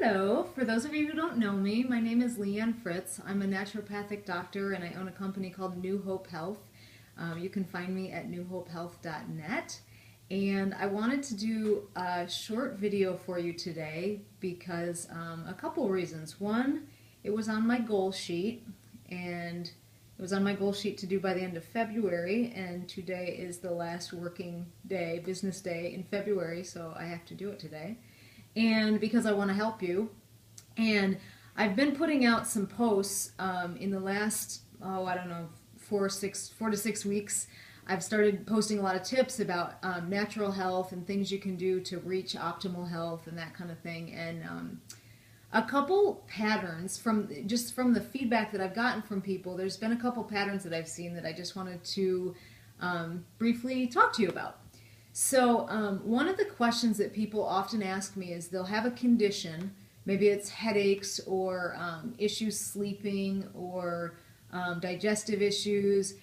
Hello. For those of you who don't know me, my name is Leanne Fritz. I'm a naturopathic doctor and I own a company called New Hope Health. You can find me at newhopehealth.net. And I wanted to do a short video for you today because a couple reasons. One, it was on my goal sheet and it was on my goal sheet to do by the end of February, and today is the last working day, business day in February, so I have to do it today. And because I want to help you. And I've been putting out some posts in the last, I don't know, 4 to 6 weeks. I've started posting a lot of tips about natural health and things you can do to reach optimal health and that kind of thing. And a couple patterns from the feedback that I've gotten from people, there's been a couple patterns that I've seen that I just wanted to briefly talk to you about. So one of the questions that people often ask me is they'll have a condition, maybe it's headaches or issues sleeping or digestive issues,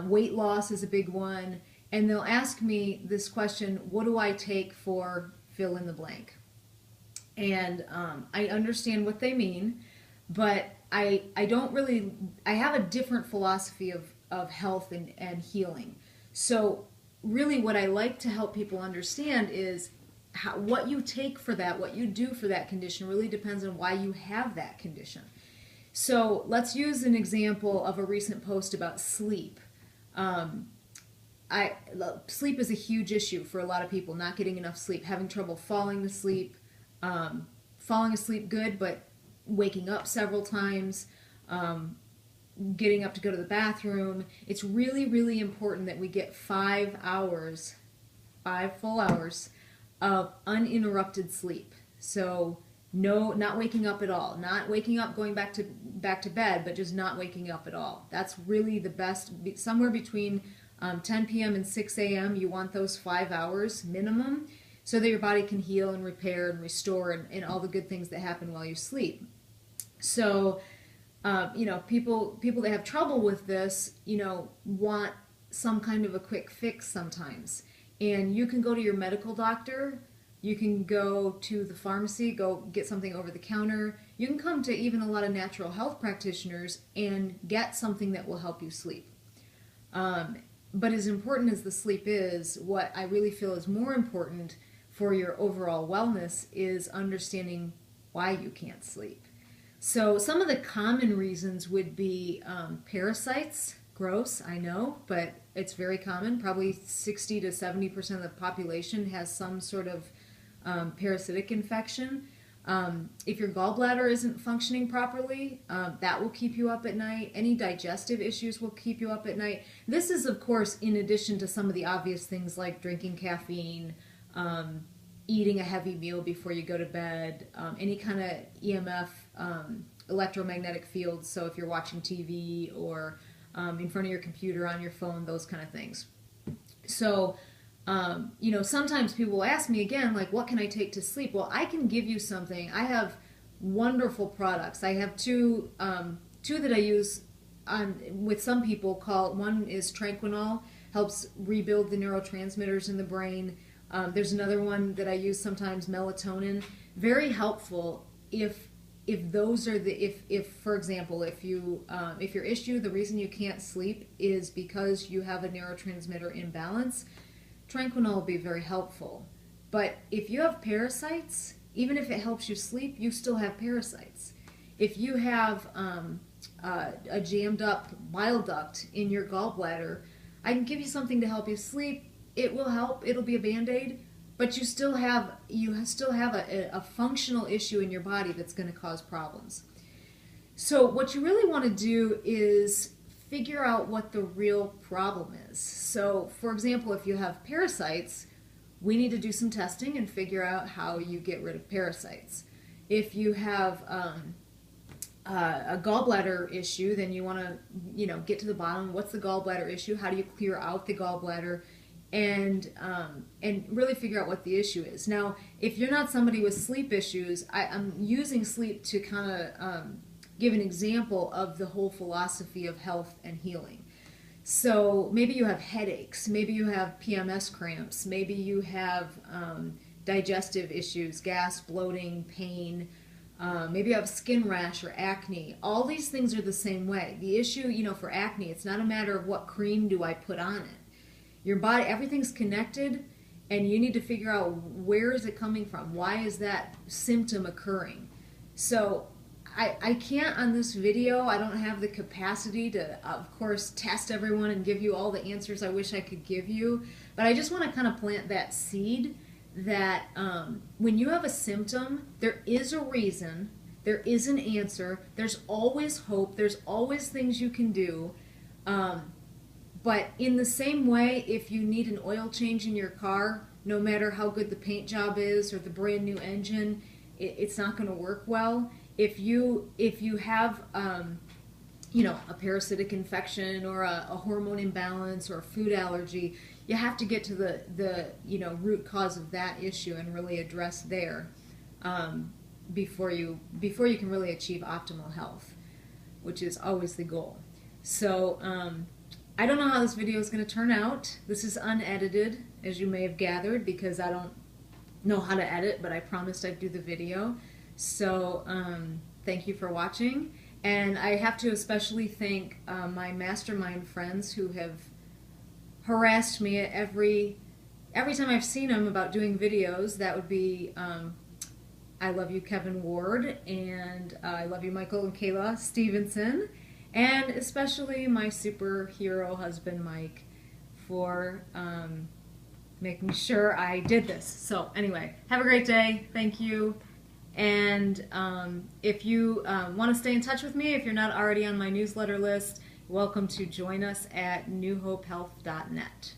weight loss is a big one, and they'll ask me this question, what do I take for fill in the blank? And I understand what they mean, but I have a different philosophy of health and healing. So really what I like to help people understand is what you take for that, what you do for that condition really depends on why you have that condition. So let's use an example of a recent post about sleep. Sleep is a huge issue for a lot of people, not getting enough sleep, having trouble falling asleep, falling asleep good, but waking up several times, getting up to go to the bathroom. It's really, really important that we get 5 hours, 5 full hours of uninterrupted sleep. So no, not waking up at all, not waking up, going back to bed, but just not waking up at all. That's really the best. Somewhere between 10 p.m. and 6 a.m. you want those 5 hours minimum, so that your body can heal and repair and restore and all the good things that happen while you sleep. So people that have trouble with this, want some kind of a quick fix sometimes. And you can go to your medical doctor, you can go to the pharmacy, go get something over the counter. You can come to even a lot of natural health practitioners and get something that will help you sleep. But as important as the sleep is, what I really feel is more important for your overall wellness is understanding why you can't sleep. So some of the common reasons would be parasites. Gross, I know, but it's very common. Probably 60 to 70% of the population has some sort of parasitic infection. If your gallbladder isn't functioning properly, that will keep you up at night. Any digestive issues will keep you up at night. This is, of course, in addition to some of the obvious things like drinking caffeine, eating a heavy meal before you go to bed, any kind of EMF, electromagnetic fields, so if you're watching TV or in front of your computer, on your phone, those kind of things. So, sometimes people will ask me again, like, what can I take to sleep? Well, I can give you something. I have wonderful products. I have two that I use with some people. One is Tranquinol, helps rebuild the neurotransmitters in the brain. There's another one that I use sometimes, melatonin. Very helpful if those are if for example, if your issue, the reason you can't sleep is because you have a neurotransmitter imbalance, Tranquinol will be very helpful. But if you have parasites, even if it helps you sleep, you still have parasites. If you have a jammed up bile duct in your gallbladder, I can give you something to help you sleep. It will help. It'll be a Band-Aid, but you still have a functional issue in your body that's going to cause problems. So what you really want to do is figure out what the real problem is. So, for example, if you have parasites, we need to do some testing and figure out how you get rid of parasites. If you have a gallbladder issue, then you want to get to the bottom. What's the gallbladder issue? How do you clear out the gallbladder? And really figure out what the issue is. Now, if you're not somebody with sleep issues, I'm using sleep to kind of give an example of the whole philosophy of health and healing. So maybe you have headaches, maybe you have PMS cramps, maybe you have digestive issues, gas, bloating, pain, Maybe you have skin rash or acne. All these things are the same way. The issue, for acne, it's not a matter of what cream do I put on it. Your body, everything's connected, and you need to figure out where is it coming from. Why is that symptom occurring? So I can't on this video, I don't have the capacity to, of course, test everyone and give you all the answers I wish I could give you. But I just want to kind of plant that seed that when you have a symptom, there is a reason, there is an answer, there's always hope, there's always things you can do. But in the same way, if you need an oil change in your car, no matter how good the paint job is or the brand new engine, it's not going to work well. If you have a parasitic infection or a hormone imbalance or a food allergy, you have to get to the root cause of that issue and really address there before you can really achieve optimal health, which is always the goal. So I don't know how this video is going to turn out. This is unedited, as you may have gathered, because I don't know how to edit, but I promised I'd do the video. So thank you for watching. And I have to especially thank my mastermind friends who have harassed me every time I've seen them about doing videos. That would be I Love You Kevin Ward, and I Love You Michael and Kayla Stevenson, and especially my superhero husband Mike for making sure I did this. So anyway, have a great day. Thank you. And if you want to stay in touch with me, if you're not already on my newsletter list, welcome to join us at newhopehealth.net.